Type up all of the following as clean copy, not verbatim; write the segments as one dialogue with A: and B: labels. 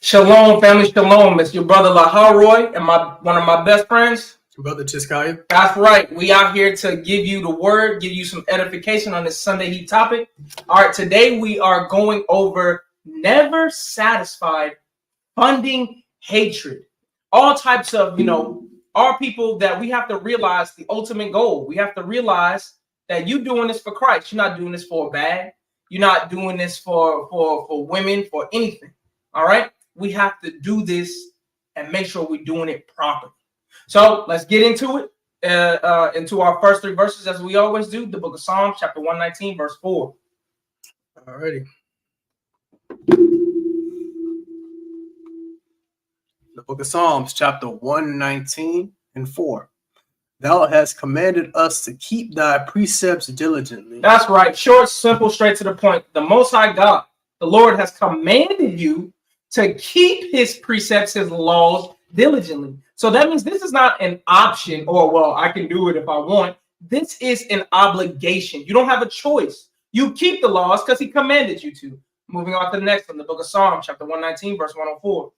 A: Shalom, family, shalom. It's your brother Laharoy and one of my best friends.
B: Brother Chiskaya.
A: That's right. We out here to give you the word, give you some edification on this Sunday Heat topic. All right, today we are going over never satisfied, funding hatred. All types of, are people that we have to realize the ultimate goal. We have to realize that you're doing this for Christ. You're not doing this for a bag. You're not doing this for women, for anything. All right. We have to do this and make sure we're doing it properly. So let's get into it, into our first three verses, as we always do. The book of Psalms, chapter 119, verse 4.
B: Alrighty. The book of Psalms, chapter 119 and 4. Thou hast commanded us to keep thy precepts diligently.
A: That's right. Short, simple, straight to the point. The Most High God, the Lord, has commanded you to keep his precepts, his laws diligently. So that means this is not an option or, well, I can do it if I want. This is an obligation. You don't have a choice. You keep the laws because he commanded you to. Moving on to the next one, the book of Psalms, chapter 119, verse 104.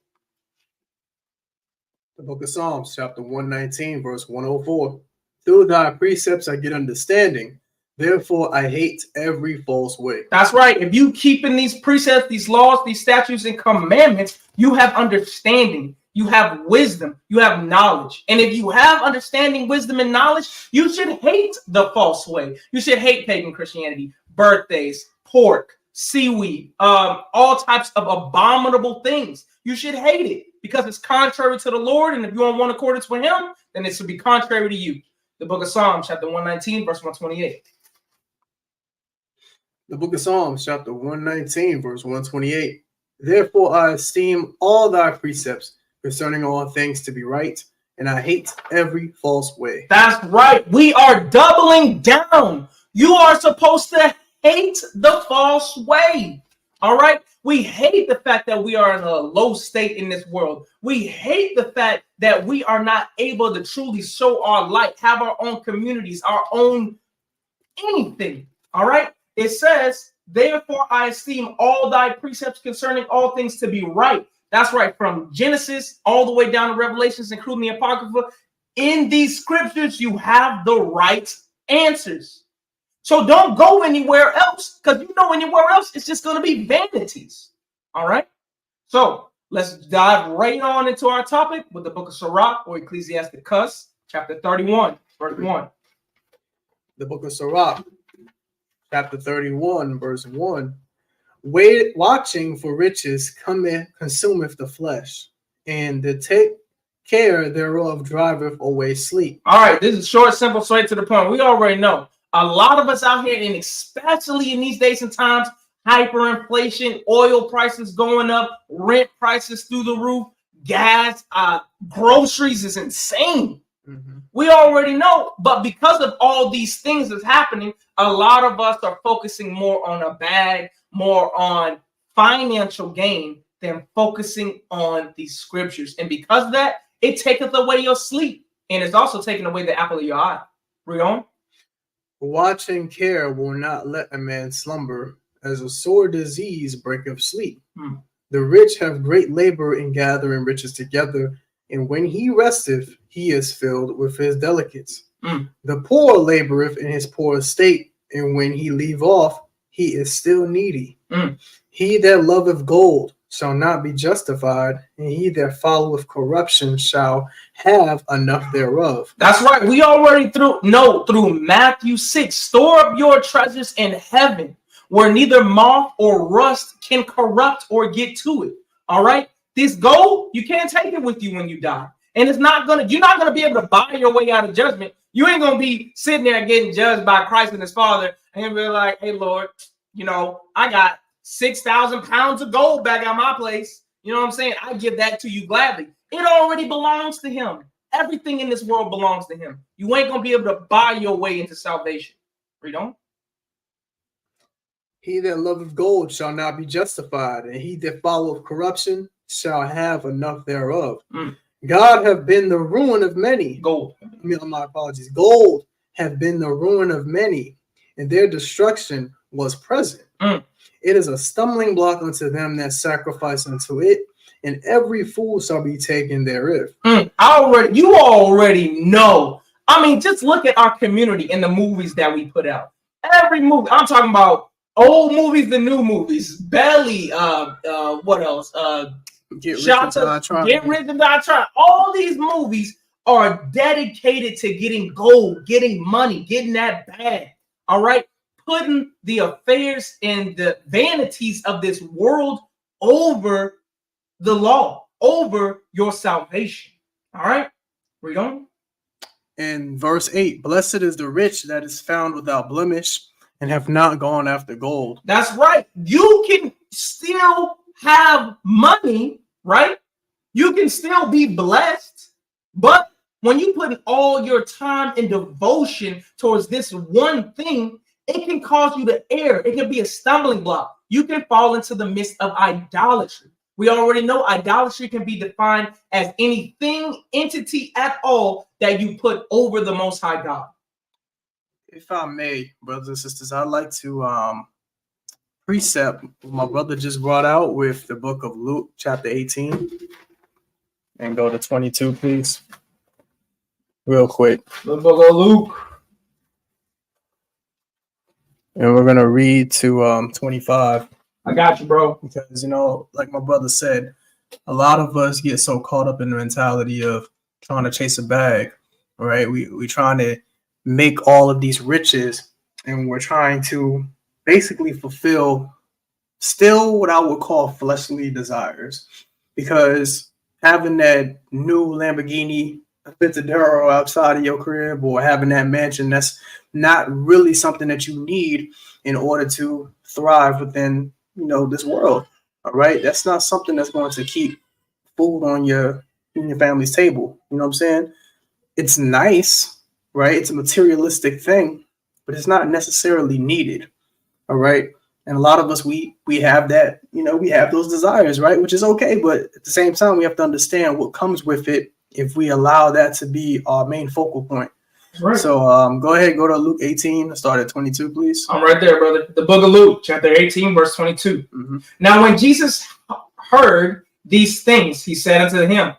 B: The book of Psalms, chapter 119, verse 104. Through thy precepts I get understanding. Therefore I hate every false way.
A: That's right. If you keep in these precepts, these laws, these statutes and commandments, you have understanding. You have wisdom. You have knowledge. And if you have understanding, wisdom, and knowledge, you should hate the false way. You should hate pagan Christianity, birthdays, pork, seaweed, all types of abominable things. You should hate it because it's contrary to the Lord. And if you don't want accordance with him, then it should be contrary to you. The book of Psalms, chapter 119, verse 128.
B: The book of Psalms, chapter 119, verse 128. Therefore I esteem all thy precepts concerning all things to be right, and I hate every false way.
A: That's right. We are doubling down. You are supposed to hate the false way. All right. We hate the fact that we are in a low state in this world. We hate the fact that we are not able to truly show our light, have our own communities, our own anything. All right. It says, therefore I esteem all thy precepts concerning all things to be right. That's right. From Genesis all the way down to Revelations, including the Apocrypha. In these scriptures, you have the right answers. So don't go anywhere else, because you know anywhere else, it's just going to be vanities. All right. So let's dive right on into our topic with the book of Sirach, or Ecclesiasticus, chapter 31, verse 1.
B: The book of Sirach, chapter 31, verse 1. Watching for riches consumeth the flesh, and the take care thereof driveth away sleep.
A: All right, this is short, simple, straight to the point. We already know a lot of us out here, and especially in these days and times, hyperinflation, oil prices going up, rent prices through the roof, gas, groceries is insane. Mm-hmm. We already know, but because of all these things that's happening, a lot of us are focusing more on a bag, more on financial gain than focusing on these scriptures. And because of that, it taketh away your sleep, and it's also taking away the apple of your eye. Read on.
B: Watching care will not let a man slumber, as a sore disease breaketh sleep. The rich have great labor in gathering riches together, and when he resteth, he is filled with his delicates. The poor laboreth in his poor estate, and when he leave off, he is still needy. He that loveth gold shall not be justified, and he that followeth corruption shall have enough thereof.
A: That's right. We already know through Matthew 6, store up your treasures in heaven, where neither moth or rust can corrupt or get to it. All right. This gold, you can't take it with you when you die. And you're not going to be able to buy your way out of judgment. You ain't going to be sitting there getting judged by Christ and his Father and be like, hey, Lord, I got 6,000 pounds of gold back at my place. You know what I'm saying? I give that to you gladly. It already belongs to him. Everything in this world belongs to him. You ain't going to be able to buy your way into salvation. Read on.
B: He that loveth gold shall not be justified, and he that followeth corruption shall have enough thereof. God have been the ruin of many.
A: Gold.
B: My apologies. Gold have been the ruin of many, and their destruction was present. It is a stumbling block unto them that sacrifice unto it, and every fool shall be taken therewith.
A: You already know. I mean, just look at our community and the movies that we put out. Every movie, I'm talking about old movies, the new movies, Belly, what else?
B: Get Rich or Die
A: Trying. All these movies are dedicated to getting gold, getting money, getting that bag. All right, putting the affairs and the vanities of this world over the law, over your salvation. All right, read on.
B: In verse 8, blessed is the rich that is found without blemish and have not gone after gold.
A: That's right. You can still have money, right? You can still be blessed, but when you put all your time and devotion towards this one thing, it can cause you to err. It can be a stumbling block. You can fall into the midst of idolatry. We already know idolatry can be defined as anything, entity at all that you put over the Most High God.
B: If I may, brothers and sisters, I'd like to precept what my brother just brought out with the book of Luke, chapter 18. And go to 22, please. Real quick.
A: The book of Luke.
B: And we're going to read to 25.
A: I got you, bro.
B: Because, like my brother said, a lot of us get so caught up in the mentality of trying to chase a bag, right? We trying to make all of these riches, and we're trying to basically fulfill still what I would call fleshly desires. Because having that new Lamborghini Aventador outside of your crib or having that mansion, that's not really something that you need in order to thrive within this world. All right, that's not something that's going to keep food on your family's table. You know what I'm saying? It's nice, right? It's a materialistic thing, but it's not necessarily needed. All right, and a lot of us we have that, we have those desires, right? Which is okay, but at the same time, we have to understand what comes with it if we allow that to be our main focal point. Right. So go ahead, go to Luke 18, start at 22, please.
A: I'm right there, brother. The book of Luke, chapter 18, verse 22. Mm-hmm. Now, when Jesus heard these things, he said unto him,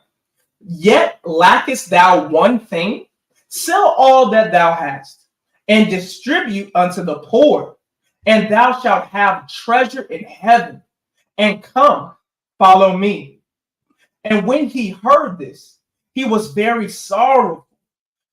A: yet lackest thou one thing? Sell all that thou hast, and distribute unto the poor, and thou shalt have treasure in heaven. And come, follow me. And when he heard this, he was very sorrowful,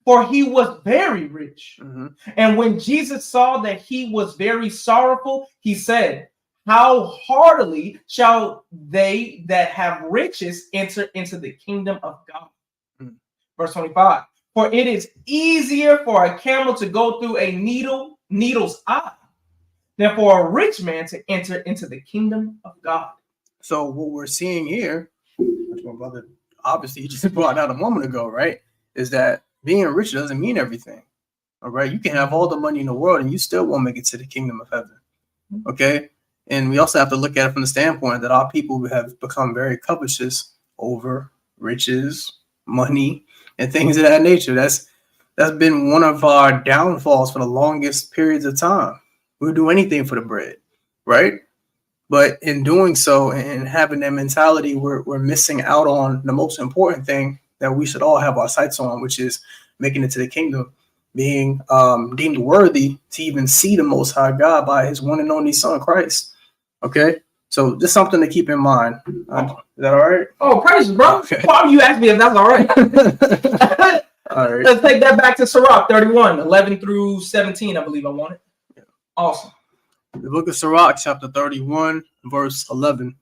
A: for he was very rich. Mm-hmm. And when Jesus saw that he was very sorrowful, he said, how heartily shall they that have riches enter into the kingdom of God? Mm-hmm. Verse 25, for it is easier for a camel to go through a needle's eye than for a rich man to enter into the kingdom of God.
B: So what we're seeing here, which my brother obviously just brought out a moment ago, right, is that being rich doesn't mean everything. All right. You can have all the money in the world and you still won't make it to the kingdom of heaven. Okay. And we also have to look at it from the standpoint that our people have become very covetous over riches, money, and things of that nature. That's been one of our downfalls for the longest periods of time. We'll do anything for the bread, right? But in doing so and having that mentality, we're missing out on the most important thing that we should all have our sights on, which is making it to the kingdom, being deemed worthy to even see the Most High God by his one and only Son, Christ. Okay? So just something to keep in mind. Is that all right?
A: Oh, praise, bro.
B: Okay.
A: Why you asked me if that's all right?
B: All right.
A: Let's take that back to Sirach 31, 11 through 17, I believe I want it. Yeah. Awesome.
B: The book of Sirach, chapter 31, verse 11.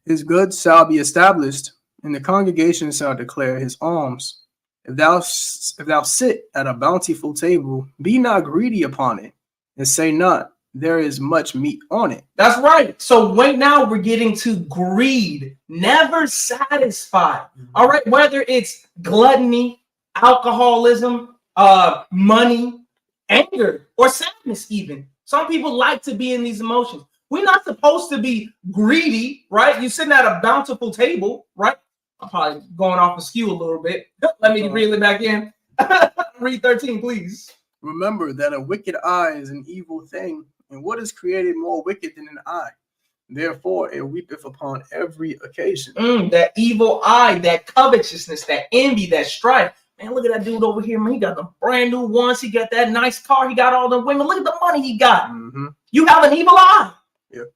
B: His goods shall be established, and the congregation shall declare his alms. If thou sit at a bountiful table, be not greedy upon it, and say not, there is much meat on it.
A: That's right. So right now we're getting to greed, never satisfied. Mm-hmm. All right, whether it's gluttony, alcoholism, money, anger, or sadness even. Some people like to be in these emotions. We're not supposed to be greedy, right? You're sitting at a bountiful table, right? I'm probably going off askew a little bit. Let me reel it back in. Read 13, please.
B: Remember that a wicked eye is an evil thing, and what is created more wicked than an eye? Therefore, it weepeth upon every occasion.
A: That evil eye, that covetousness, that envy, that strife. Man, look at that dude over here, man. He got the brand new ones. He got that nice car. He got all the women. Look at the money he got. You have an evil eye.
B: Yep.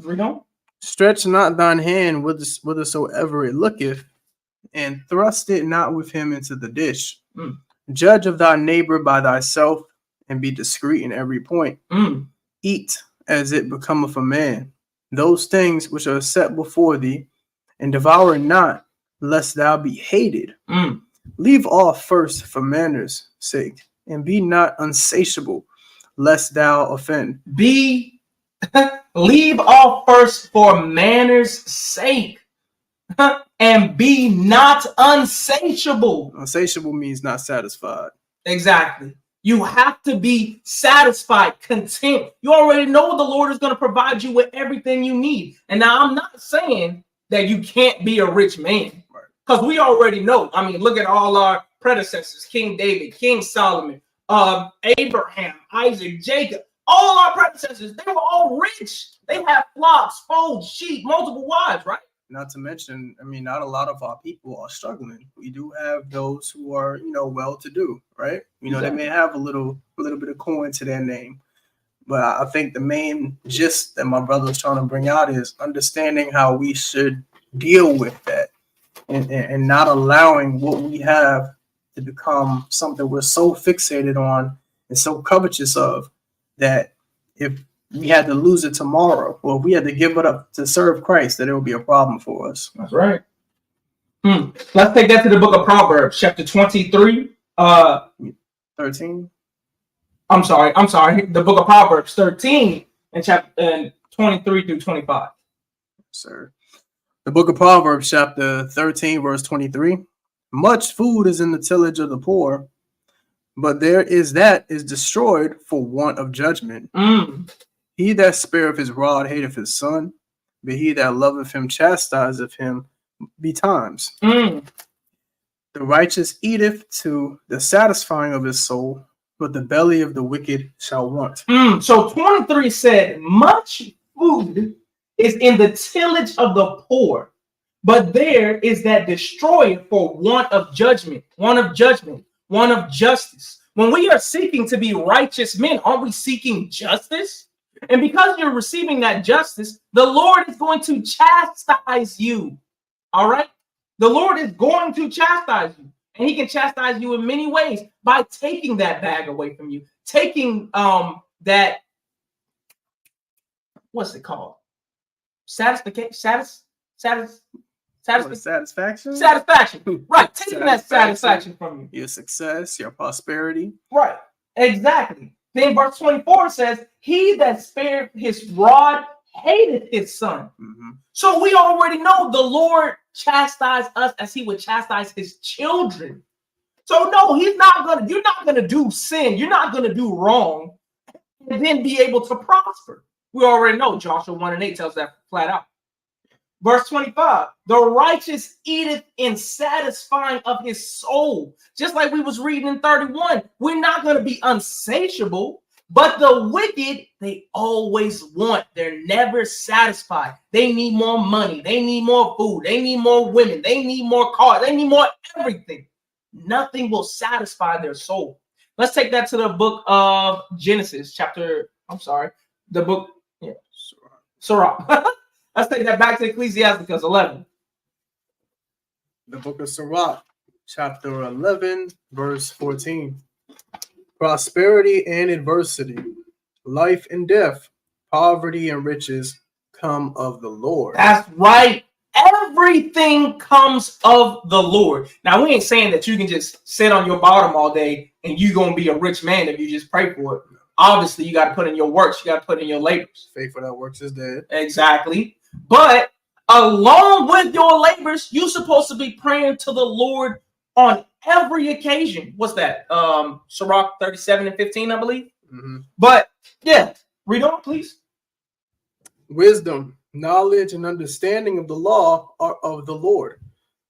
A: Read on.
B: Stretch not thine hand whithersoever it looketh, and thrust it not with him into the dish. Judge of thy neighbor by thyself, and be discreet in every point. Eat as it becometh a man those things which are set before thee, and devour not, lest thou be hated. Leave off first for manners' sake, and be not unsatiable, lest thou offend.
A: Leave off first for manners' sake, and be not unsatiable.
B: Unsatiable means not satisfied.
A: Exactly. You have to be satisfied, content. You already know the Lord is going to provide you with everything you need. And now I'm not saying that you can't be a rich man, because we already know. I mean, look at all our predecessors: King David, King Solomon, Abraham, Isaac, Jacob. All our predecessors, they were all rich. They had flocks, folds, sheep, multiple wives, right?
B: Not to mention, I mean, not a lot of our people are struggling. We do have those who are, well-to-do, right? They may have a little bit of coin to their name. But I think the main gist that my brother was trying to bring out is understanding how we should deal with that, and not allowing what we have to become something we're so fixated on and so covetous of that if we had to lose it tomorrow, or if we had to give it up to serve Christ, that it would be a problem for us.
A: That's right. Let's take that to the book of Proverbs, chapter 23.
B: 13.
A: I'm sorry. The book of Proverbs 13 and chapter 23 through 25.
B: Sir. The book of Proverbs, chapter 13, verse 23. Much food is in the tillage of the poor, but there is that is destroyed for want of judgment. He that spareth his rod hateth his son, but he that loveth him chastiseth him betimes. The righteous eateth to the satisfying of his soul, but the belly of the wicked shall want.
A: So 23 said, much food is in the tillage of the poor, but there is that destroyed for want of judgment, want of justice. When we are seeking to be righteous men, aren't we seeking justice? And because you're receiving that justice, the Lord is going to chastise you. All right? The Lord is going to chastise you. And he can chastise you in many ways by taking that bag away from you. Taking that, what's it called? Satisfaction. Right. Taking that satisfaction from you.
B: Your success, your prosperity.
A: Right. Exactly. Then verse 24 says, he that spared his rod hated his son. So we already know the Lord chastised us as he would chastise his children. So no, you're not going to do sin. You're not going to do wrong and then be able to prosper. We already know Joshua 1:8 tells that flat out. Verse 25, the righteous eateth in satisfying of his soul. Just like we was reading in 31, we're not going to be unsatiable, but the wicked, they always want. They're never satisfied. They need more money. They need more food. They need more women. They need more cars. They need more everything. Nothing will satisfy their soul. Let's take that to the book of Genesis, Sirach. Let's take that back to Ecclesiasticus 11.
B: The book of Sirach, chapter 11, verse 14. Prosperity and adversity, life and death, poverty and riches come of the Lord.
A: That's right. Everything comes of the Lord. Now, we ain't saying that you can just sit on your bottom all day and you're going to be a rich man if you just pray for it. Obviously, you got to put in your works. You got to put in your labors.
B: Faith without works is dead.
A: Exactly. But along with your labors, you're supposed to be praying to the Lord on every occasion. What's that? Sirach 37 and 15, I believe. But yeah, read on, please.
B: Wisdom, knowledge, and understanding of the law are of the Lord.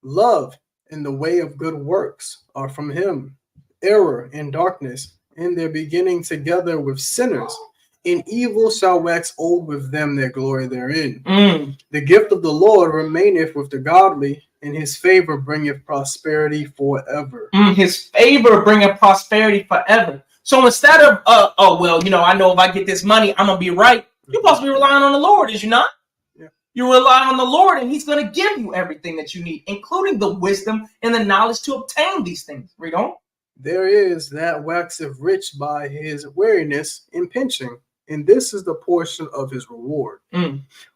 B: Love and the way of good works are from him. Error and darkness in their beginning together with sinners and evil shall wax old with them that glory therein.
A: Mm.
B: The gift of the Lord remaineth with the godly, and his favor bringeth prosperity forever.
A: His favor bringeth prosperity forever. So instead of, I know if I get this money, I'm going to be right. You're supposed to be relying on the Lord, is you not?
B: Yeah.
A: You rely on the Lord, and he's going to give you everything that you need, including the wisdom and the knowledge to obtain these things. Read on.
B: There is that waxeth rich by his weariness in pinching, and this is the portion of his reward.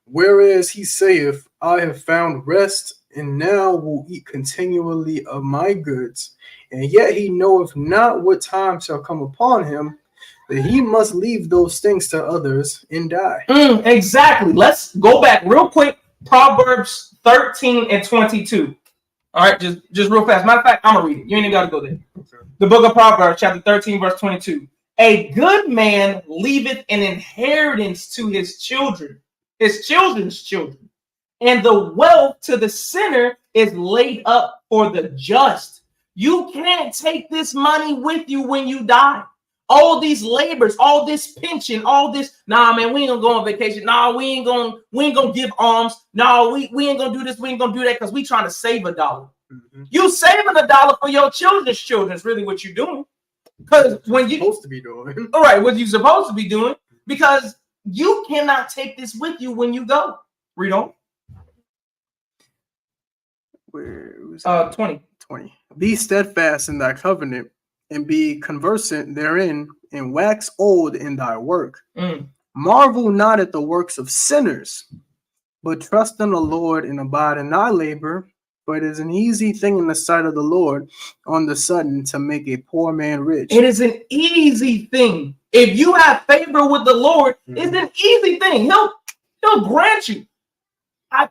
B: Whereas he saith, I have found rest, and now will eat continually of my goods, and yet he knoweth not what time shall come upon him, that he must leave those things to others and die.
A: Exactly. Let's go back real quick. Proverbs 13 and 22. All right, just real fast. Matter of fact, I'm going to read it. You ain't even got to go there. Okay. The book of Proverbs, chapter 13, verse 22. A good man leaveth an inheritance to his children, his children's children, and the wealth to the sinner is laid up for the just. You can't take this money with you when you die. All these labors, all this pension, all this, nah, man, we ain't gonna go on vacation. Nah, we ain't gonna give alms. Nah, we ain't gonna do this, we ain't gonna do that because we trying to save a dollar. You saving a dollar for your children's children is really what you're doing. Because when you're
B: supposed to be doing.
A: All right, what you're supposed to be doing, because you cannot take this with you when you go. Read on.
B: Where was that?
A: 20.
B: Be steadfast in thy covenant, and be conversant therein, and wax old in thy work. Marvel not at the works of sinners, but trust in the Lord and abide in thy labor. For it is an easy thing in the sight of the Lord on the sudden to make a poor man rich.
A: It is an easy thing. If you have favor with the Lord, it's an easy thing. He'll grant you. I'm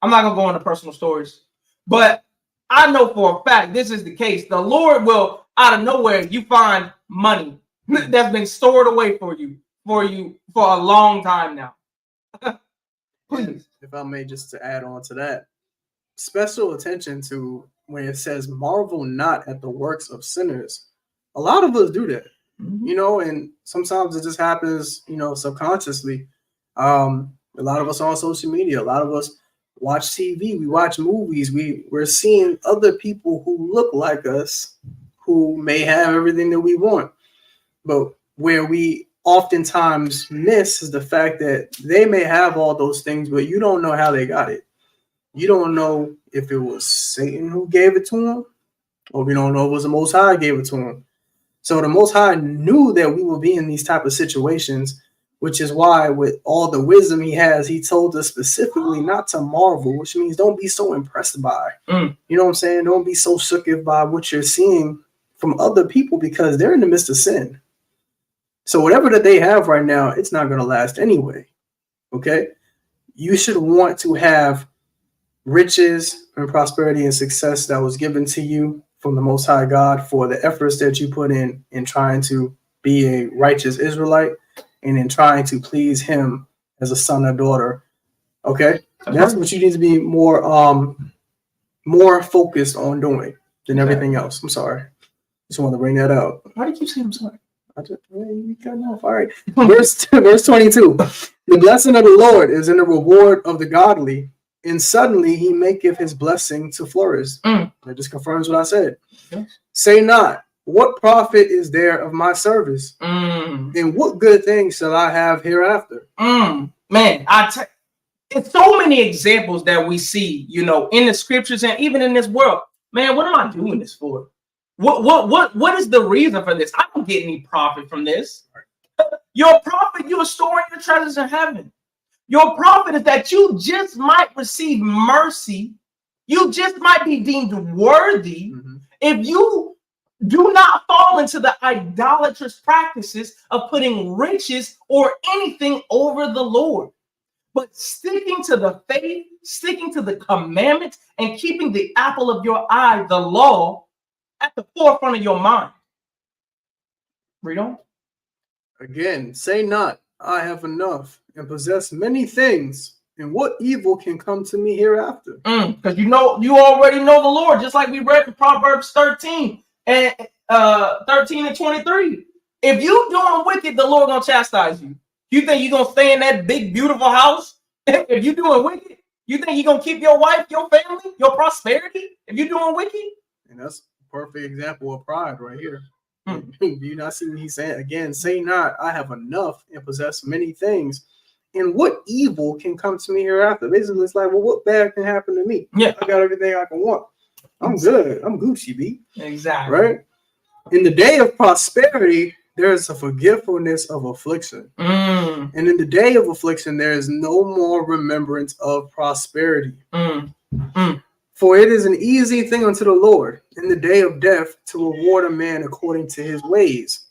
A: not going to go into personal stories, but I know for a fact this is the case. The Lord will, out of nowhere, you find money that's been stored away for you for a long time now. Please.
B: If I may, just to add on to that, special attention to when it says marvel not at the works of sinners. A lot of us do that, and sometimes it just happens, subconsciously. A lot of us on social media, a lot of us watch TV, we watch movies, we're seeing other people who look like us, who may have everything that we want. But where we oftentimes miss is the fact that they may have all those things, but you don't know how they got it. You don't know if it was Satan who gave it to him, or we don't know if it was the Most High gave it to him. So the Most High knew that we would be in these type of situations, which is why with all the wisdom he has, he told us specifically not to marvel, which means don't be so impressed by. You know what I'm saying? Don't be so shooketh by what you're seeing from other people, because they're in the midst of sin. So whatever that they have right now, it's not going to last anyway. Okay? You should want to have riches and prosperity and success that was given to you from the Most High God for the efforts that you put in trying to be a righteous Israelite and in trying to please him as a son or daughter. Okay? That's what you need to be more focused on doing than everything else. I'm sorry. Just want to bring that out.
A: Why do you keep saying I'm sorry?
B: You cut off. All right. Verse 22. The blessing of the Lord is in the reward of the godly, and suddenly he maketh his blessing to flourish. That just confirms what I said. Yes. Say not, what profit is there of my service? And what good things shall I have hereafter?
A: Man, it's so many examples that we see, in the scriptures and even in this world. Man, what am I doing this for? What is the reason for this? I don't get any profit from this. Your profit, you are storing your treasures in heaven. Your profit is that you just might receive mercy. You just might be deemed worthy if you do not fall into the idolatrous practices of putting riches or anything over the Lord, but sticking to the faith, sticking to the commandments, and keeping the apple of your eye, the law, at the forefront of your mind. Read on.
B: Again, say not, I have enough and possess many things, and what evil can come to me hereafter?
A: Because you already know the Lord, just like we read in Proverbs 13 and 23. If you doing wicked, the Lord gonna chastise you. You think you gonna stay in that big, beautiful house? If you doing wicked, you think you gonna keep your wife, your family, your prosperity? If you doing wicked?
B: And that's a perfect example of pride right here. Do you not see what he's saying? Again, say not, I have enough and possess many things. And what evil can come to me hereafter? Basically, it's like, well, what bad can happen to me?
A: Yeah.
B: I got everything I can want. I'm good. I'm Gucci, B.
A: Exactly.
B: Right? In the day of prosperity, there is a forgetfulness of affliction. And in the day of affliction, there is no more remembrance of prosperity. For it is an easy thing unto the Lord in the day of death to reward a man according to his ways.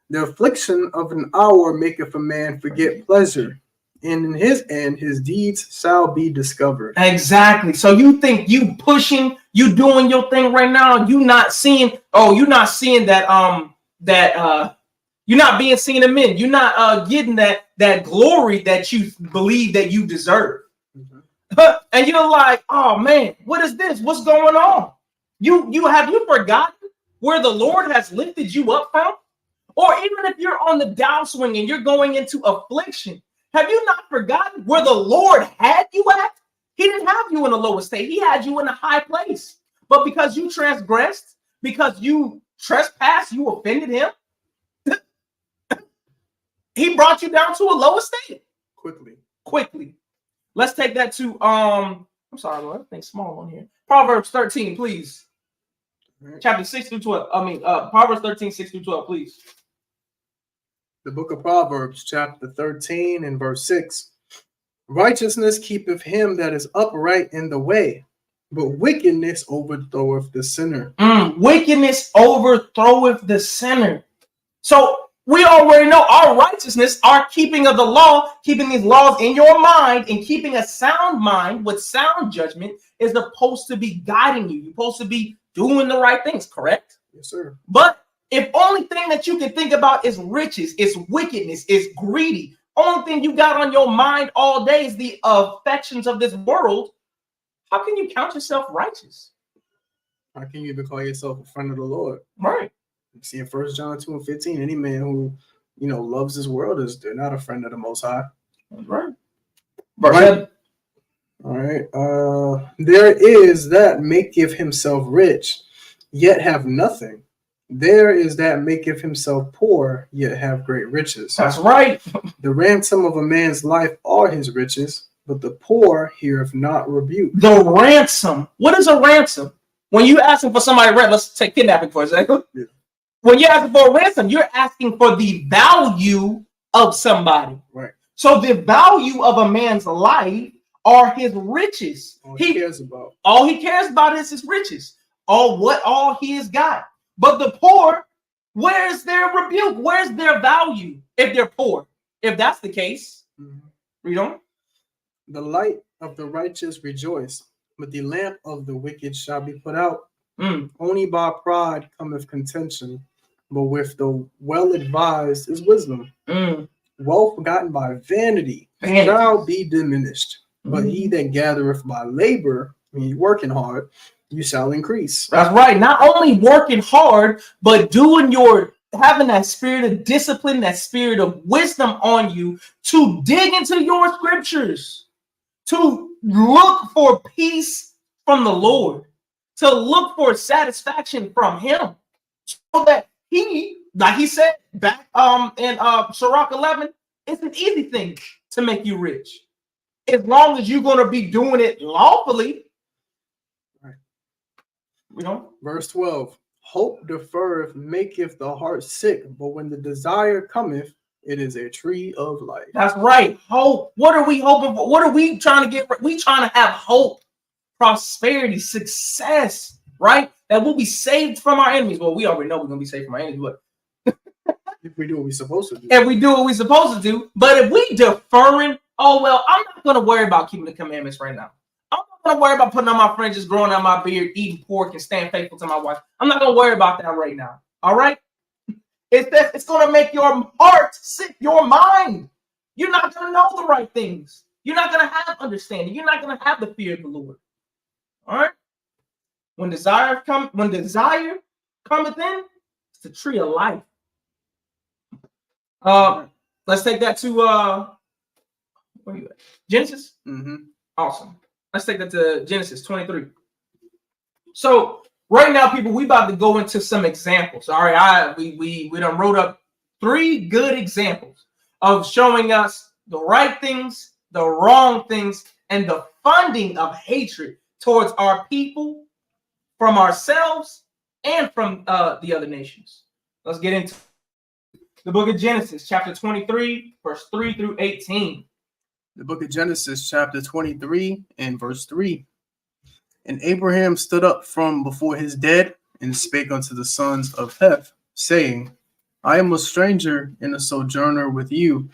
B: The affliction of an hour maketh a man forget pleasure, and in his end his deeds shall be discovered.
A: Exactly. So you think you pushing, you doing your thing right now, you not seeing, you're not seeing that you're not being seen in men. You're not getting that glory that you believe that you deserve. And you're like, oh man, what is this? What's going on? You forgotten where the Lord has lifted you up from? Or even if you're on the downswing and you're going into affliction, have you not forgotten where the Lord had you at? He didn't have you in a lower state. He had you in a high place. But because you transgressed, because you trespassed, you offended him, he brought you down to a lower state. Quickly. Let's take that to I'm sorry, Lord, everything's small on here. Proverbs 13, please. Right. Chapter 6 through 12. Proverbs 13, 6 through 12, please.
B: The book of Proverbs, chapter 13 and verse 6. Righteousness keepeth him that is upright in the way, but wickedness overthroweth the sinner.
A: Wickedness overthroweth the sinner. So we already know our righteousness, our keeping of the law, keeping these laws in your mind and keeping a sound mind with sound judgment is supposed to be guiding you. You're supposed to be doing the right things, correct?
B: Yes, sir.
A: But if only thing that you can think about is riches, is wickedness, is greedy, only thing you got on your mind all day is the affections of this world, how can you count yourself righteous?
B: How can you even call yourself a friend of the Lord?
A: Right.
B: You see in 1 John 2 and 15, any man who, loves this world they're not a friend of the Most High.
A: Right.
B: Right. All right. There is that maketh himself rich, yet have nothing. There is that maketh himself poor, yet have great riches.
A: That's right.
B: The ransom of a man's life are his riches, but the poor heareth not rebuke.
A: The ransom. What is a ransom? When you asking for somebody, let's take kidnapping for a second. Yeah. When you're asking for a ransom, you're asking for the value of somebody.
B: Right.
A: So the value of a man's life are his riches.
B: All he cares about.
A: All he cares about is his riches. All he has got. But the poor, where's their rebuke? Where's their value if they're poor? If that's the case, read on.
B: The light of the righteous rejoice, but the lamp of the wicked shall be put out. Only by pride cometh contention, but with the well-advised is wisdom. Wealth gotten by vanity shall be diminished, but he that gathereth by labor, meaning working hard, you shall increase.
A: That's right. Not only working hard, but having that spirit of discipline, that spirit of wisdom on you to dig into your scriptures, to look for peace from the Lord, to look for satisfaction from him, so that like he said back in Sirach 11, it's an easy thing to make you rich. As long as you're going to be doing it lawfully.
B: Verse 12, hope deferreth maketh the heart sick, but when the desire cometh, it is a tree of life.
A: That's right. Hope. What are we hoping for? What are we trying to get? We trying to have hope, prosperity, success, right? That we'll be saved from our enemies. Well, we already know we're going to be saved from our enemies, but
B: if we do what we're supposed to do.
A: If we do what we're supposed to do. But if we deferring, I'm not going to worry about keeping the commandments right now. I'm not going to worry about putting on my fringes, growing out my beard, eating pork, and staying faithful to my wife. I'm not going to worry about that right now. All right? It's going to make your heart sick, your mind. You're not going to know the right things. You're not going to have understanding. You're not going to have the fear of the Lord. All right? When desire cometh in, it's the tree of life. Let's take that to where you at? Genesis. Awesome. Let's take that to Genesis 23. So right now, people, we about to go into some examples. All right, we done wrote up 3 good examples of showing us the right things, the wrong things, and the funding of hatred towards our people, from ourselves, and from the other nations. Let's get into the book of Genesis, chapter 23, verse 3 through 18.
B: The book of Genesis, chapter 23, and verse 3. And Abraham stood up from before his dead, and spake unto the sons of Heth, saying, I am a stranger and a sojourner with you.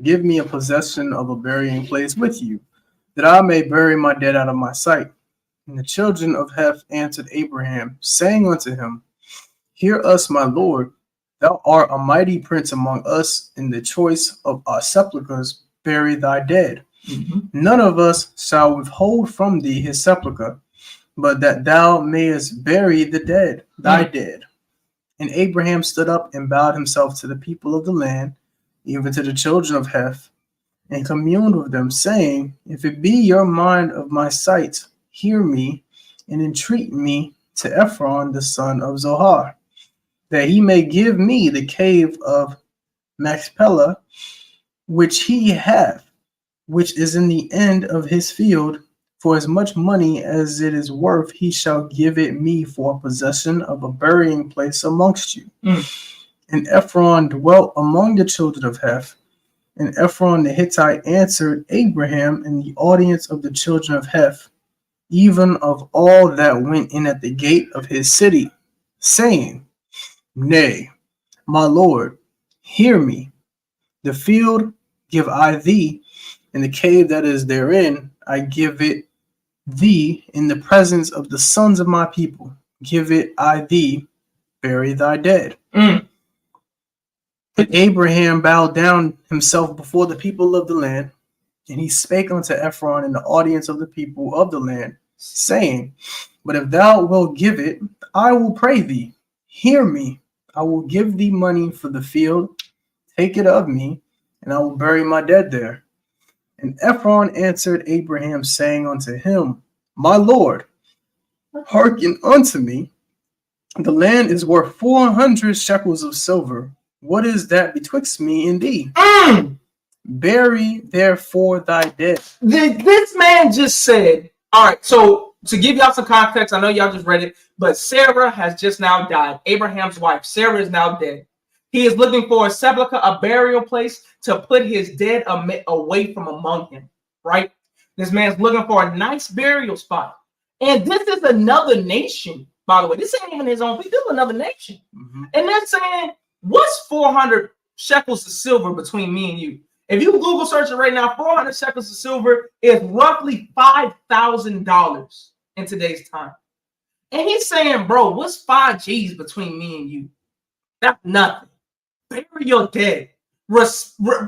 B: Give me a possession of a burying place with you, that I may bury my dead out of my sight. And the children of Heth answered Abraham, saying unto him, Hear us, my lord. Thou art a mighty prince among us. In the choice of our sepulchres bury thy dead. None of us shall withhold from thee his sepulchre, but that thou mayest bury the dead, thy dead. And Abraham stood up and bowed himself to the people of the land, even to the children of Heth, and communed with them, saying, If it be your mind of my sight, hear me, and entreat me to Ephron the son of Zohar, that he may give me the cave of Machpelah, which he hath, which is in the end of his field. For as much money as it is worth, he shall give it me for possession of a burying place amongst you. And Ephron dwelt among the children of Heth. And Ephron the Hittite answered Abraham in the audience of the children of Heth, even of all that went in at the gate of his city, saying, Nay, my lord, hear me. The field give I thee, and the cave that is therein I give it thee in the presence of the sons of my people. Give it I thee, bury thy dead. And Abraham bowed down himself before the people of the land, and he spake unto Ephron in the audience of the people of the land, saying, But if thou wilt give it, I will pray thee. Hear me. I will give thee money for the field. Take it of me, and I will bury my dead there. And Ephron answered Abraham, saying unto him, My lord, hearken unto me. The land is worth 400 shekels of silver. What is that betwixt me and thee? Bury therefore thy dead.
A: This man just said, all right, so to give y'all some context, I know y'all just read it, but Sarah has just now died. Abraham's wife, Sarah, is now dead. He is looking for a sepulcher, a burial place to put his dead away from among him, right? This man's looking for a nice burial spot. And this is another nation, by the way. This ain't even his own people. This is another nation. And they're saying, what's 400 shekels of silver between me and you? If you Google search it right now, 400 shekels of silver is roughly $5,000 in today's time. And he's saying, bro, what's 5 G's between me and you? That's nothing. Bury your dead. It's like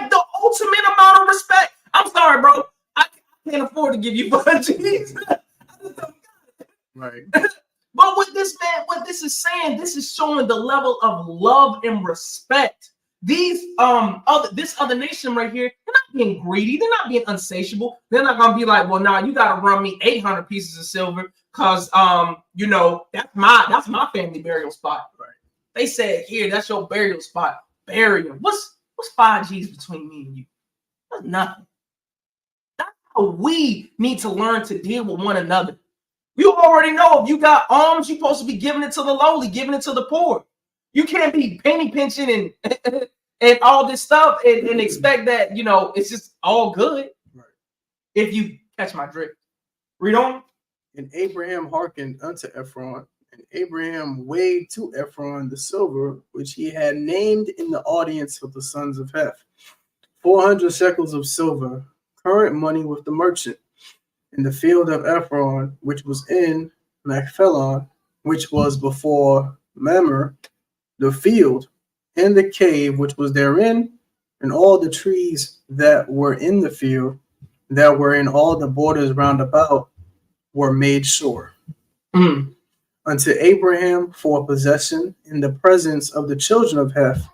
A: the ultimate amount of respect. I'm sorry, bro. I can't afford to give you 5 G's.
B: Right.
A: But what this is saying, this is showing the level of love and respect. This other nation right here, they're not being greedy, they're not being unsatiable. They're not gonna be like, well, nah, you gotta run me 800 pieces of silver because that's my family burial spot.
B: Right.
A: They said, here, that's your burial spot. Bury him. What's 5 G's between me and you? That's nothing. That's how we need to learn to deal with one another. You already know if you got alms, you're supposed to be giving it to the lowly, giving it to the poor. You can't be penny pinching and all this stuff and expect that, it's just all good.
B: Right.
A: If you catch my drift. Read on.
B: And Abraham hearkened unto Ephron, and Abraham weighed to Ephron the silver which he had named in the audience of the sons of Heth, 400 shekels of silver, current money with the merchant, in the field of Ephron, which was in Machpelah, which was before Mamre, the field, and the cave which was therein, and all the trees that were in the field, that were in all the borders round about, were made sure. Unto Abraham for possession in the presence of the children of Heth,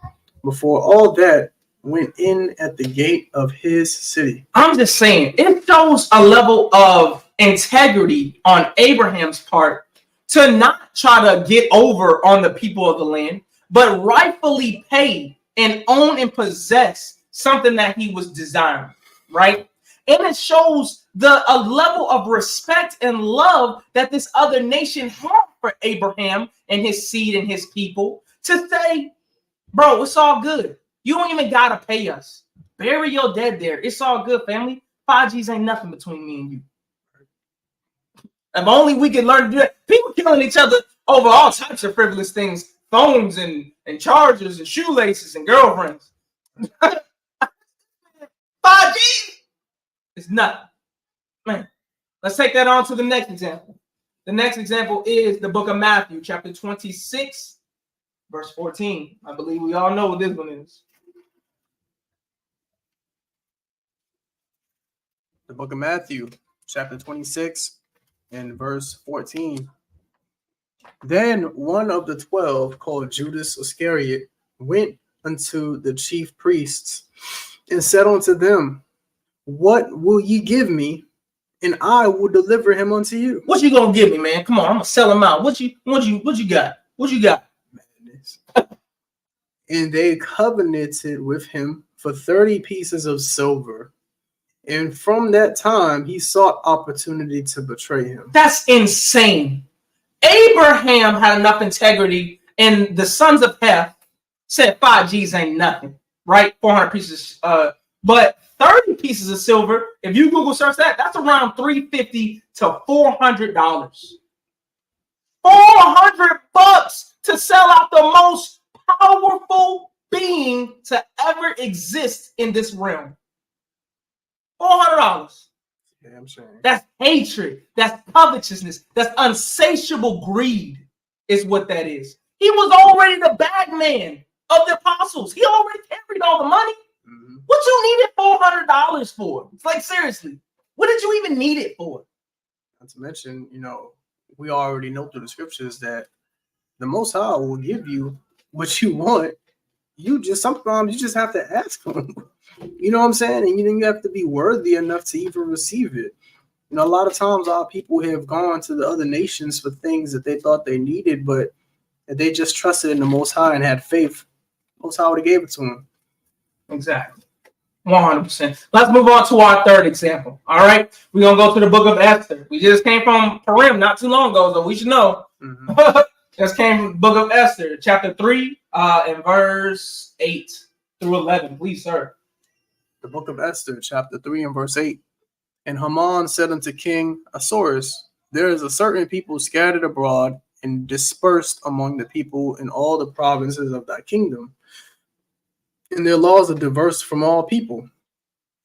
B: before all that went in at the gate of his city.
A: I'm just saying, it shows a level of integrity on Abraham's part to not try to get over on the people of the land, but rightfully pay and own and possess something that he was desiring, right? And it shows a level of respect and love that this other nation had for Abraham and his seed and his people to say, bro, it's all good. You don't even got to pay us. Bury your dead there. It's all good, family. 5Gs ain't nothing between me and you. If only we could learn to do that. People killing each other over all types of frivolous things. Phones and chargers and shoelaces and girlfriends. 5G is nothing. Man, let's take that on to the next example. The next example is the book of Matthew, chapter 26, verse 14. I believe we all know what this one is.
B: The book of Matthew, chapter 26, and verse 14. Then one of the 12, called Judas Iscariot, went unto the chief priests and said unto them, what will ye give me, and I will deliver him unto you?
A: What you gonna give me, man? Come on, I'm gonna sell him out. What you got? What you got?
B: Madness. And they covenanted with him for 30 pieces of silver. And from that time, he sought opportunity to betray him.
A: That's insane. Abraham had enough integrity, and the sons of Heth said 5Gs ain't nothing, right? 400 pieces, but 30 pieces of silver, if you Google search that, that's around $350 to $400. $400 to sell out the most powerful being to ever exist in this realm. $400.
B: Yeah, I'm saying.
A: That's hatred. That's covetousness. That's unsatiable greed is what that is. He was already the bag man of the apostles. He already carried all the money. Mm-hmm. What you needed $400 for? It's like, seriously, what did you even need it for?
B: Not to mention, we already know through the scriptures that the Most High will give you what you want. Sometimes you just have to ask him. You know what I'm saying? And you have to be worthy enough to even receive it. A lot of times our people have gone to the other nations for things that they thought they needed, but they just trusted in the Most High and had faith. Most High would have gave it to them.
A: Exactly. 100%. Let's move on to our third example. All right. We're going to go to the book of Esther. We just came from Purim not too long ago, so we should know. Mm-hmm. Just came from the book of Esther, chapter 3, and verse 8 through 11. Please, sir.
B: The book of Esther, chapter 3 and verse 8. And Haman said unto King Ahasuerus, there is a certain people scattered abroad and dispersed among the people in all the provinces of thy kingdom. And their laws are diverse from all people.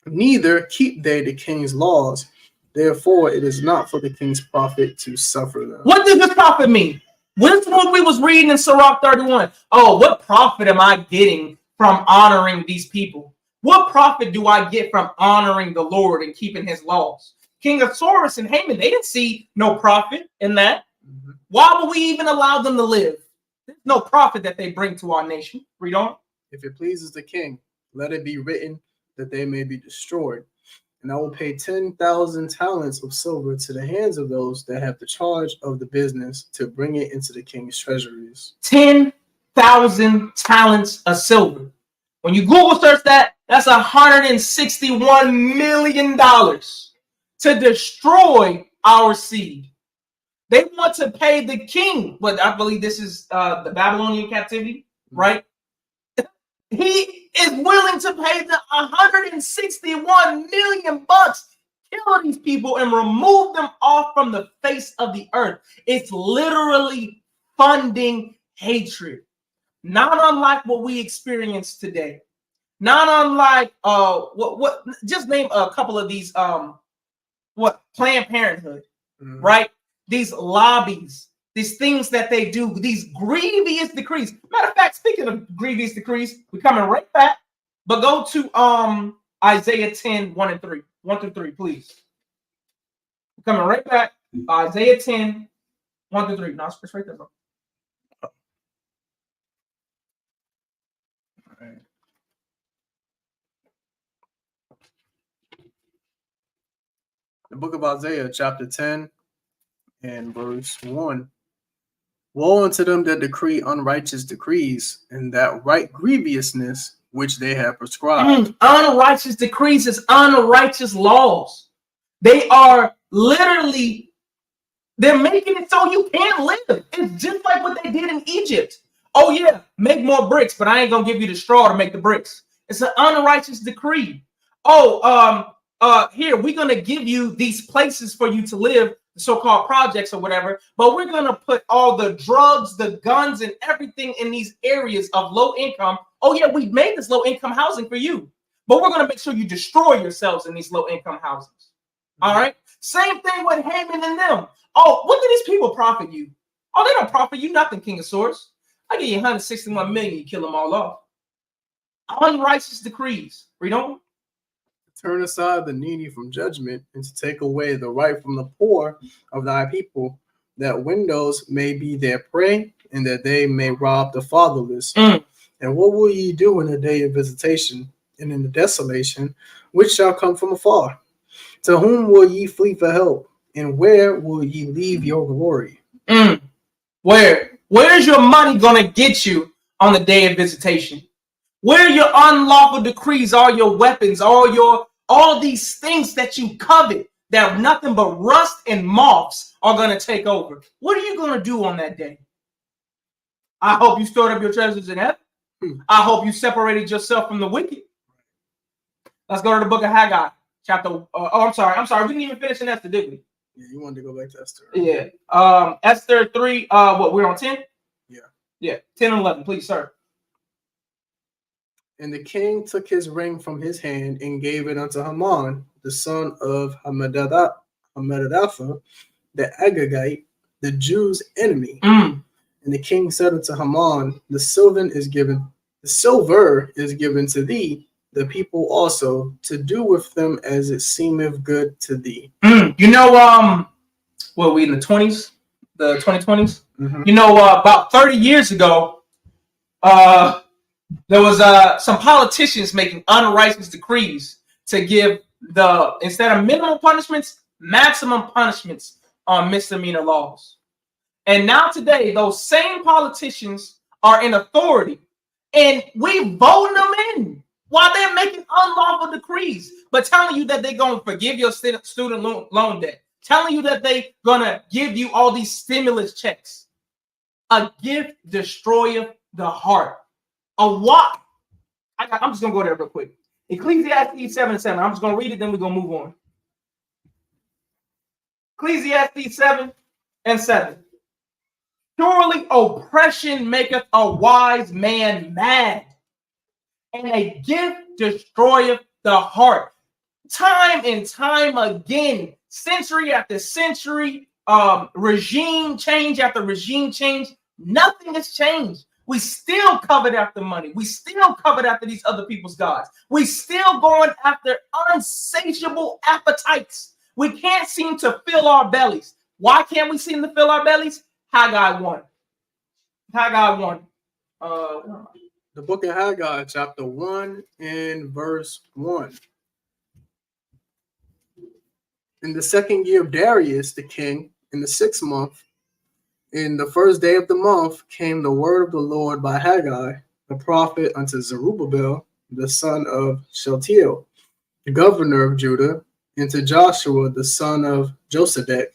B: Neither keep they the king's laws. Therefore, it is not for the king's profit to suffer them.
A: What does this profit mean? What's what we was reading in Sirach 31? Oh, what profit am I getting from honoring these people? What profit do I get from honoring the Lord and keeping his laws? King Ahasuerus and Haman, they didn't see no profit in that. Mm-hmm. Why would we even allow them to live? There's no profit that they bring to our nation. Read on.
B: If it pleases the king, let it be written that they may be destroyed. And I will pay 10,000 talents of silver to the hands of those that have the charge of the business to bring it into the king's treasuries.
A: 10,000 talents of silver. When you Google search that, that's $161 million to destroy our seed. They want to pay the king, but I believe this is the Babylonian captivity, right? He is willing to pay the $161 million, kill these people and remove them off from the face of the earth. It's literally funding hatred. Not unlike what we experience today. Not unlike what just name a couple of these Planned Parenthood, right? These lobbies, these things that they do, these grievous decrees. Matter of fact, speaking of grievous decrees, we're coming right back. But go to Isaiah 10, 1 and 3. 1 through 3, please. We're coming right back. Isaiah 10, 1 through 3. No, it's right there, bro.
B: All right. The book of Isaiah, chapter 10 and verse 1. Woe unto them that decree unrighteous decrees, and that write grievousness which they have prescribed.
A: Unrighteous decrees is unrighteous laws. They are literally, they're making it so you can't live. It's just like what they did in Egypt. Oh yeah, make more bricks, but I ain't gonna give you the straw to make the bricks. It's an unrighteous decree. Oh, here, we're gonna give you these places for you to live, the so-called projects or whatever, but we're gonna put all the drugs, the guns, and everything in these areas of low income. Oh yeah, we made this low income housing for you, but we're gonna make sure you destroy yourselves in these low income houses. All right. Same thing with Haman and them. Oh, what do these people profit you? Oh, they don't profit you nothing, King of Swords. I give you 161 million, you kill them all off. Unrighteous decrees. Read on.
B: Turn aside the needy from judgment, and to take away the right from the poor of thy people, that widows may be their prey, and that they may rob the fatherless. And what will ye do in the day of visitation, and in the desolation, which shall come from afar? To whom will ye flee for help, and where will ye leave your glory?
A: Where's your money gonna get you on the day of visitation? Where are your unlawful decrees, all your weapons, all these things that you covet, that nothing but rust and moths are gonna take over? What are you gonna do on that day? I hope you stored up your treasures in heaven. I hope you separated yourself from the wicked. Let's go to the book of Haggai, chapter. I'm sorry. We didn't even finish in Esther, did we?
B: Yeah, you wanted to go back to Esther.
A: Right? Yeah. Esther 3. What, we're on 10? Yeah. 10 and 11, please, sir.
B: And the king took his ring from his hand and gave it unto Haman, the son of Hammedatha, the Agagite, the Jews' enemy. And the king said unto Haman, the silver is given to thee, the people also, to do with them as it seemeth good to thee.
A: You know, what, we in the 20s, the 2020s? You know, about 30 years ago, there was some politicians making unrighteous decrees to give instead of minimum punishments, maximum punishments on misdemeanor laws. And now today, those same politicians are in authority, and we vote them in while they're making unlawful decrees, but telling you that they're going to forgive your student loan debt, telling you that they're going to give you all these stimulus checks. A gift destroyeth the heart. I'm just going to go there real quick. Ecclesiastes 7:7. I'm just going to read it, then we're going to move on. Ecclesiastes 7:7. Surely oppression maketh a wise man mad, and a gift destroyeth the heart. Time and time again, century after century, regime change after regime change, nothing has changed. We still covet after money. We still covet after these other people's gods. We still going after unsatiable appetites. We can't seem to fill our bellies. Why can't we seem to fill our bellies? Haggai 1.
B: The book of Haggai, chapter 1 and verse 1. In the second year of Darius the king, in the 6th month, in the first day of the month, came the word of the Lord by Haggai, the prophet, unto Zerubbabel, the son of Shealtiel, the governor of Judah, and to Joshua, the son of Josedek,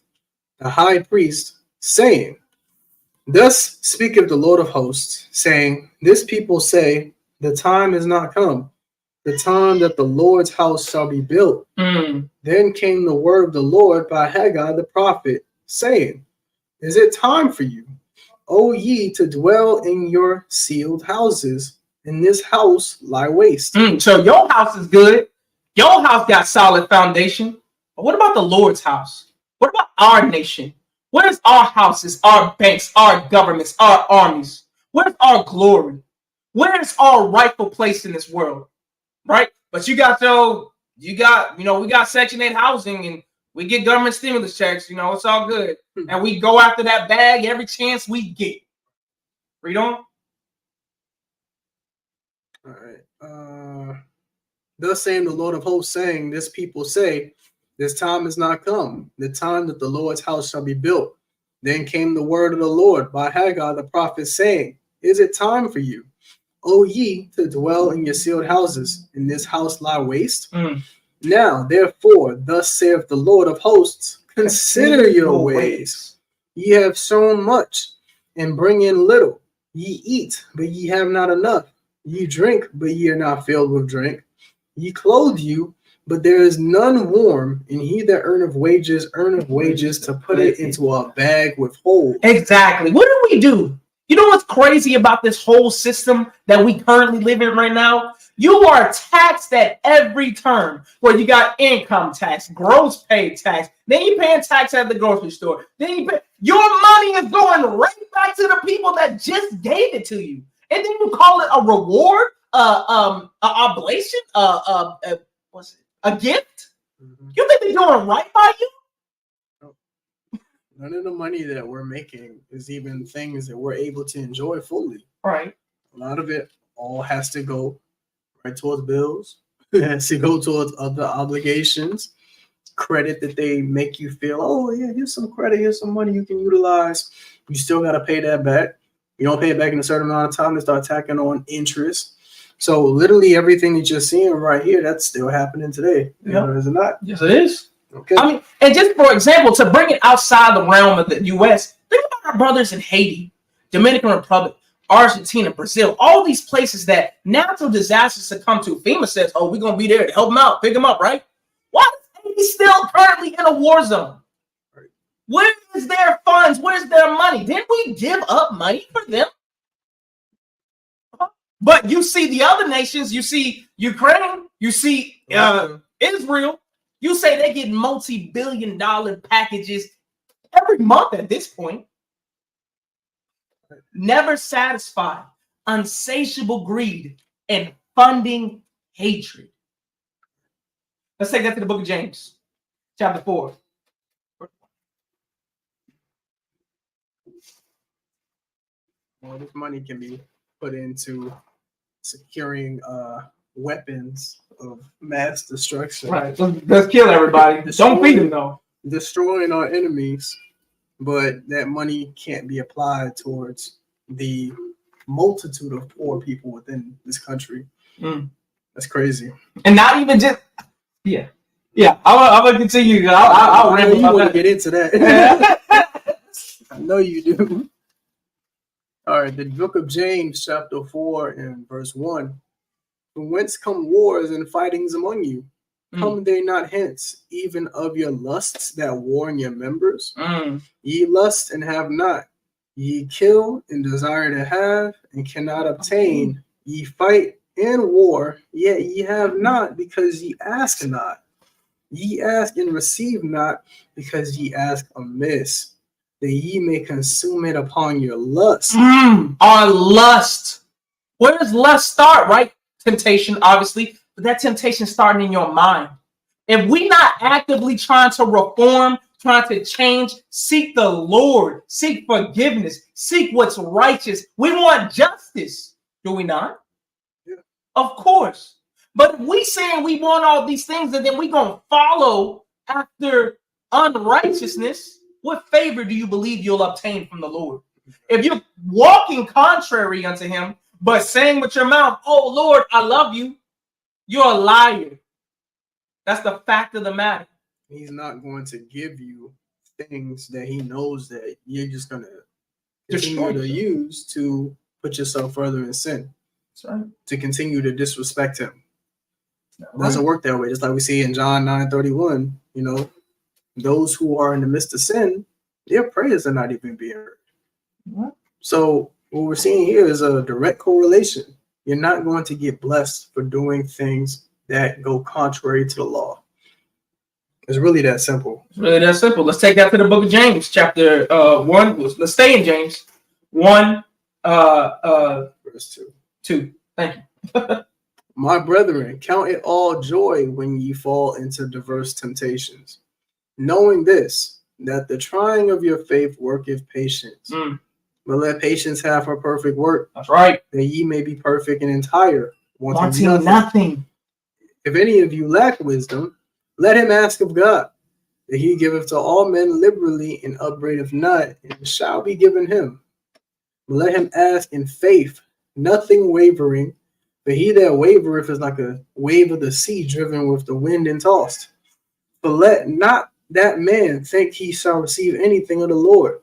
B: the high priest, saying, Thus speaketh the Lord of hosts, saying, This people say, the time is not come, the time that the Lord's house shall be built. Then came the word of the Lord by Haggai the prophet, saying, Is it time for you, O ye, to dwell in your sealed houses? In this house lie waste.
A: So your house is good. Your house got solid foundation. But what about the Lord's house? What about our nation? Where's our houses, our banks, our governments, our armies? Where's our glory? Where's our rightful place in this world? Right? But we got Section 8 housing, and we get government stimulus checks. It's all good. And we go after that bag every chance we get. Read on.
B: All right. Thus saying the Lord of hosts, saying, This people say, This time is not come, the time that the Lord's house shall be built. Then came the word of the Lord by Haggai the prophet, saying, Is it time for you, O ye, to dwell in your sealed houses, and this house lie waste? Now, therefore, thus saith the Lord of hosts, consider your ways. Ye have sown much, and bring in little. Ye eat, but ye have not enough. Ye drink, but ye are not filled with drink. Ye clothe you, but there is none warm, and he that earneth wages to put it into a bag with holes.
A: Exactly. What do? You know what's crazy about this whole system that we currently live in right now? You are taxed at every turn, where you got income tax, gross pay tax, then you're paying tax at the grocery store. Then your money is going right back to the people that just gave it to you. And then you call it a reward, an oblation, what's it? A gift? You think they're doing right by you?
B: None of the money that we're making is even things that we're able to enjoy fully.
A: Right.
B: A lot of it all has to go right towards bills. It has to go towards other obligations. Credit that they make you feel, oh yeah, here's some credit, here's some money you can utilize. You still got to pay that back. You don't pay it back in a certain amount of time, they start tacking on interest. So literally everything that you're seeing right here, that's still happening today.
A: Yep.
B: Is it not?
A: Yes, it is.
B: Okay.
A: I mean, and just for example, to bring it outside the realm of the U.S., think about our brothers in Haiti, Dominican Republic, Argentina, Brazil, all these places that natural disasters succumb to. FEMA says, oh, we're going to be there to help them out, pick them up, right? Why is Haiti still currently in a war zone?
B: Right.
A: Where is their funds? Where's their money? Didn't we give up money for them? But you see the other nations, you see Ukraine, you see Israel, you say they get multi-billion-dollar packages every month at this point. Never satisfied, unsatiable greed, and funding hatred. Let's take that to the book of James, chapter 4.
B: Well, this money can be put into securing weapons of mass destruction.
A: Right. Let's kill everybody. Don't feed them, though.
B: Destroying our enemies, but that money can't be applied towards the multitude of poor people within this country. That's crazy.
A: And not even just, yeah. I'm gonna continue. I'll ramble.
B: You want to get into that? I know you do. All right, the book of James, chapter 4, and verse 1. From whence come wars and fightings among you? Come they not hence, even of your lusts that war in your members? Ye lust and have not. Ye kill and desire to have and cannot obtain. Ye fight and war, yet ye have not, because ye ask not. Ye ask and receive not, because ye ask amiss, that ye may consume it upon your lust.
A: Our lust. Where does lust start, right? Temptation, obviously, but that temptation starting in your mind. If we're not actively trying to reform, trying to change, seek the Lord, seek forgiveness, seek what's righteous. We want justice, do we not?
B: Yeah.
A: Of course. But if we saying we want all these things and then we're going to follow after unrighteousness, what favor do you believe you'll obtain from the Lord? If you're walking contrary unto him, but saying with your mouth, oh Lord, I love you, you're a liar. That's the fact of the matter.
B: He's not going to give you things that he knows that you're just going to continue to use to put yourself further in sin.
A: That's right.
B: To continue to disrespect him. It doesn't work that way. Just like we see in John 9:31, you know, those who are in the midst of sin, their prayers are not even being heard.
A: What?
B: So what we're seeing here is a direct correlation. You're not going to get blessed for doing things that go contrary to the law. It's really that simple.
A: It's really that simple. Let's take that to the book of James, chapter 1. Let's stay in James 1,
B: Verse
A: 2. Thank you.
B: My brethren, count it all joy when ye fall into diverse temptations, knowing this, that the trying of your faith worketh patience. But let patience have her perfect work.
A: That's right.
B: That ye may be perfect and entire,
A: wanting nothing.
B: If any of you lack wisdom, Let him ask of God, that he giveth to all men liberally and upbraideth not, and it shall be given him. But let him ask in faith, nothing wavering. But he that wavereth is like a wave of the sea driven with the wind and tossed. But let not that man think he shall receive anything of the Lord.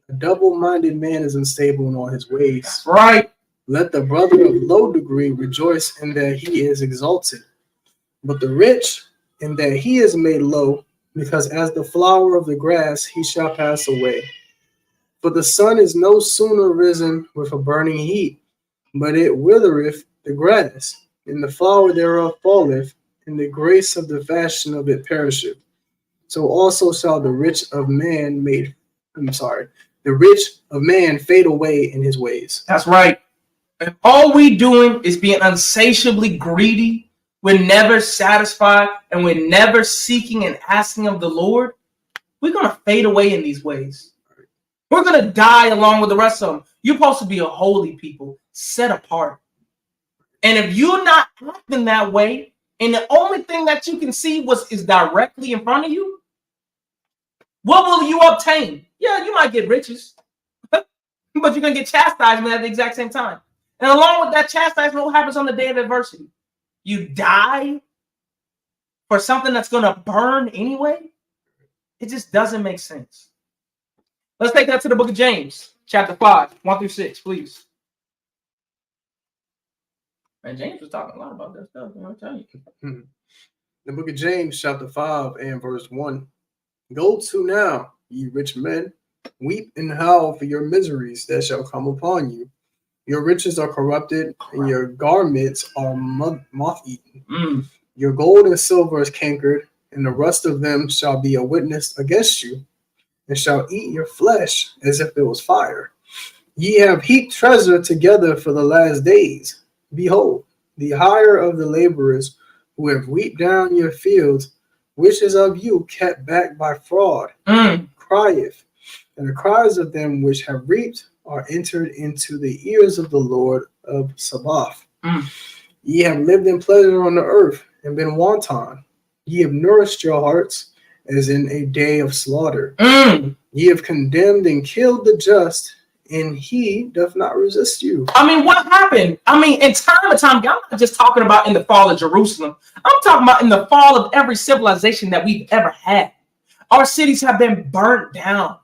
B: A double-minded man is unstable in all his ways.
A: That's right.
B: Let the brother of low degree rejoice in that he is exalted, but the rich in that he is made low, because as the flower of the grass he shall pass away. For the sun is no sooner risen with a burning heat, but it withereth the grass, and the flower thereof falleth, and the grace of the fashion of it perisheth. So also shall the rich of man fade away in his ways.
A: That's right. And all we doing is being unsatiably greedy. We're never satisfied, and we're never seeking and asking of the Lord. We're going to fade away in these ways. We're going to die along with the rest of them. You're supposed to be a holy people, set apart. And if you're not acting that way, and the only thing that you can see is directly in front of you, what will you obtain? Yeah, you might get riches, but you're going to get chastisement at the exact same time. And along with that chastisement, what happens on the day of adversity? You die for something that's going to burn anyway? It just doesn't make sense. Let's take that to the book of James, chapter 5, 1 through 6, please. And James was talking a lot about that stuff, I'm telling you.
B: The book of James, chapter 5 and verse 1. Go to now, ye rich men, weep and howl for your miseries that shall come upon you. Your riches are corrupted, and your garments are moth-eaten. Your gold and silver is cankered, and the rust of them shall be a witness against you, and shall eat your flesh as if it was fire. Ye have heaped treasure together for the last days. Behold, the hire of the laborers who have reaped down your fields, which is of you kept back by fraud, crieth, and the cries of them which have reaped are entered into the ears of the Lord of Sabaoth. Ye have lived in pleasure on the earth and been wanton. Ye have nourished your hearts as in a day of slaughter. Ye have condemned and killed the just, and he doth not resist you.
A: I mean, what happened? I mean, in time and time, I'm not just talking about in the fall of Jerusalem. I'm talking about in the fall of every civilization that we've ever had. Our cities have been burnt down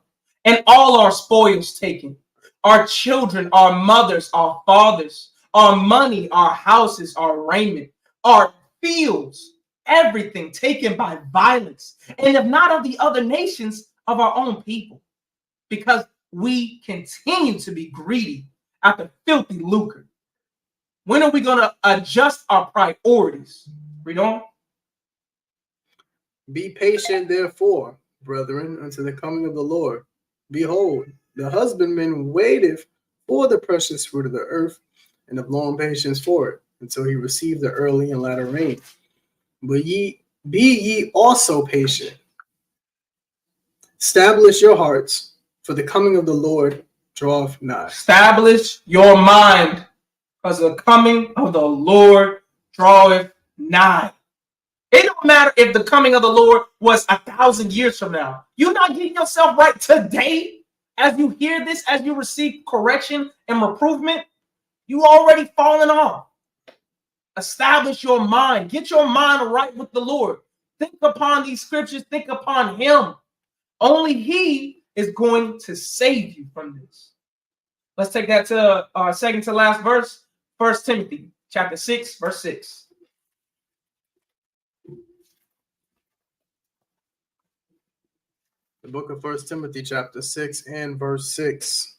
A: and all our spoils taken. Our children, our mothers, our fathers, our money, our houses, our raiment, our fields, everything taken by violence, and if not of the other nations, of our own people, because we continue to be greedy after filthy lucre. When are we going to adjust our priorities? Read on.
B: Be patient, therefore, brethren, unto the coming of the Lord. Behold, the husbandman waiteth for the precious fruit of the earth, and of long patience for it, until he receive the early and latter rain. But be ye also patient. Establish your hearts, for the coming of the Lord draweth nigh.
A: Establish your mind, because the coming of the Lord draweth nigh. It don't matter if the coming of the Lord was 1,000 years from now. You're not getting yourself right today. As you hear this, as you receive correction and reprovement, you already fallen off. Establish your mind. Get your mind right with the Lord. Think upon these scriptures. Think upon him. Only he is going to save you from this. Let's take that to our second to last verse, 1 Timothy chapter 6, verse 6.
B: The book of 1 Timothy chapter 6 and verse 6.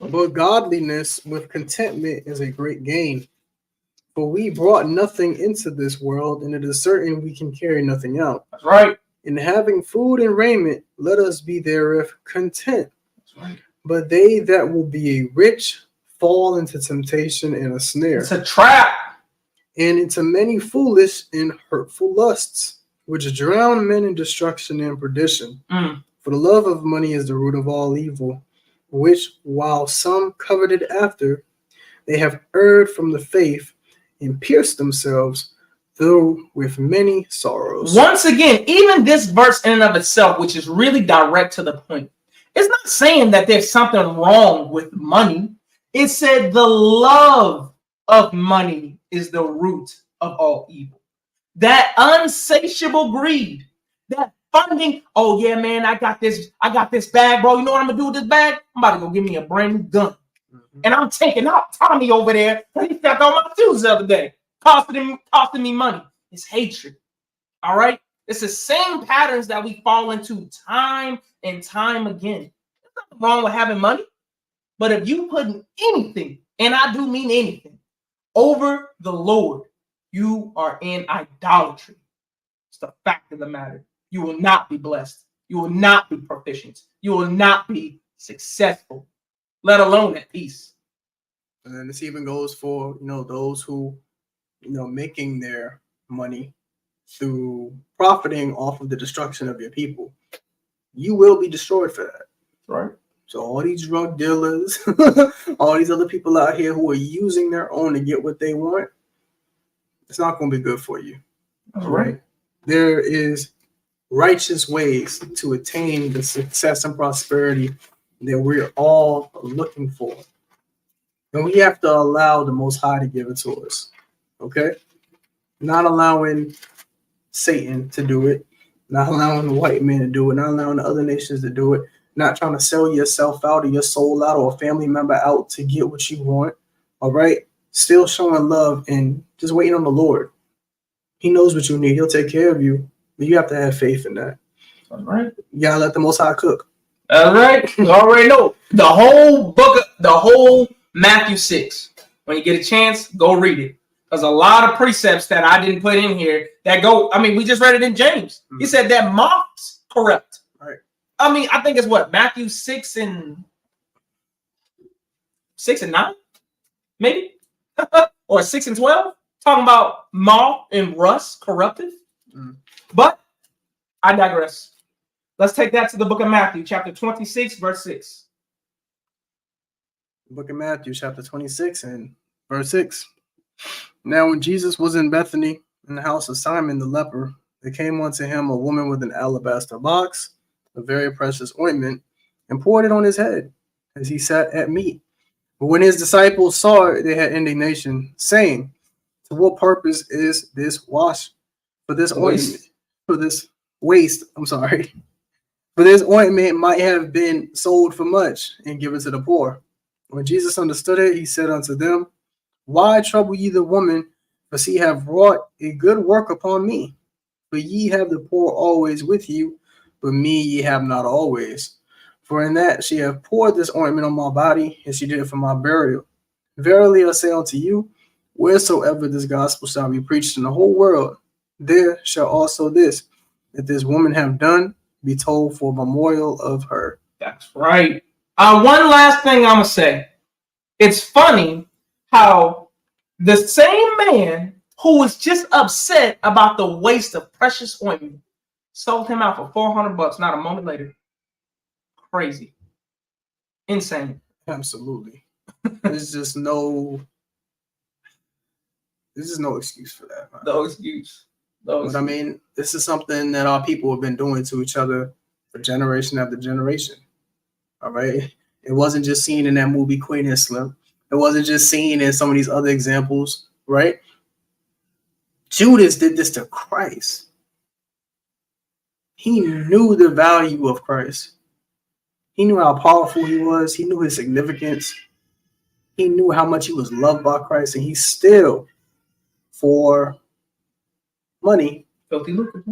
B: But godliness with contentment is a great gain. For we brought nothing into this world, and it is certain we can carry nothing out.
A: That's right.
B: In having food and raiment, let us be therewith content.
A: That's right.
B: But they that will be rich fall into temptation and a snare.
A: It's a trap.
B: And into many foolish and hurtful lusts, which drown men in destruction and perdition. For the love of money is the root of all evil, which while some coveted after, they have erred from the faith and pierced themselves through with many sorrows.
A: Once again, even this verse in and of itself, which is really direct to the point, it's not saying that there's something wrong with money. It said the love of money is the root of all evil. That unsatiable greed, that funding. Oh yeah, man, I got this bag, bro. You know what I'm gonna do with this bag? I'm about to go get me a brand new gun. And I'm taking out Tommy over there. He stepped on my shoes the other day, costing me money. It's hatred. All right, it's the same patterns that we fall into time and time again. There's nothing wrong with having money, but if you put anything, and I do mean anything, over the Lord, you are in idolatry. It's the fact of the matter. You will not be blessed. You will not be proficient. You will not be successful, let alone at peace.
B: And then this even goes for, those who, making their money through profiting off of the destruction of your people. You will be destroyed for that.
A: Right.
B: So all these drug dealers, all these other people out here who are using their own to get what they want, it's not going to be good for you.
A: That's right.
B: There is righteous ways to attain the success and prosperity that we're all looking for. And we have to allow the Most High to give it to us. Okay? Not allowing Satan to do it, not allowing the white man to do it, not allowing the other nations to do it, not trying to sell yourself out or your soul out or a family member out to get what you want. All right? Still showing love and just waiting on the Lord. He knows what you need. He'll take care of you. But you have to have faith in that.
A: All right.
B: You gotta let the Most High cook.
A: All right. You already know. The whole Matthew 6. When you get a chance, go read it. There's a lot of precepts that I didn't put in here that go. I mean, we just read it in James. He said that moths corrupt.
B: Right.
A: I mean, I think it's what, Matthew 6 and 9, maybe, or 6 and 12, talking about moth and rust corruptive. But I digress. Let's take that to the book of Matthew, chapter 26, verse 6.
B: Book of Matthew, chapter 26 and verse 6. Now when Jesus was in Bethany, in the house of Simon the leper, there came unto him a woman with an alabaster box, a very precious ointment, and poured it on his head, as he sat at meat. But when his disciples saw it, they had indignation, saying, to what purpose is this wash? For this ointment, for this waste, for this ointment might have been sold for much and given to the poor. When Jesus understood it, he said unto them, why trouble ye the woman? For she hath wrought a good work upon me. For ye have the poor always with you, but me ye have not always. For in that she hath poured this ointment on my body, and she did it for my burial. Verily I say unto you, wheresoever this gospel shall be preached in the whole world, there shall also this, that this woman have done, be told for memorial of her.
A: That's right. One last thing I'm going to say. It's funny how the same man who was just upset about the waste of precious ointment sold him out for $400 not a moment later. Crazy. Insane.
B: Absolutely. There's just no excuse for that. Man.
A: No excuse.
B: But I mean, this is something that our people have been doing to each other for generation after generation. All right. It wasn't just seen in that movie Queen and Slim. It wasn't just seen in some of these other examples, right? Judas did this to Christ. He knew the value of Christ. He knew how powerful he was. He knew his significance. He knew how much he was loved by Christ. And he still, for money,
A: filthy lucre,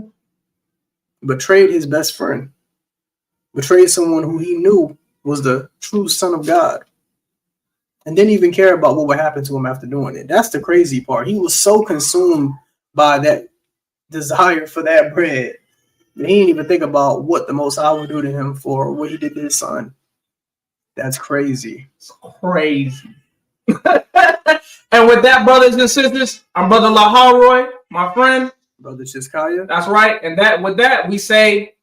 B: betrayed his best friend. Betrayed someone who he knew was the true Son of God. And didn't even care about what would happen to him after doing it. That's the crazy part. He was so consumed by that desire for that bread that he didn't even think about what the Most High would do to him for what he did to his son. That's crazy.
A: It's crazy. And with that, brothers and sisters, I'm Brother Laharoy, my friend.
B: Brother Chiskaya.
A: That's right. And with that, we say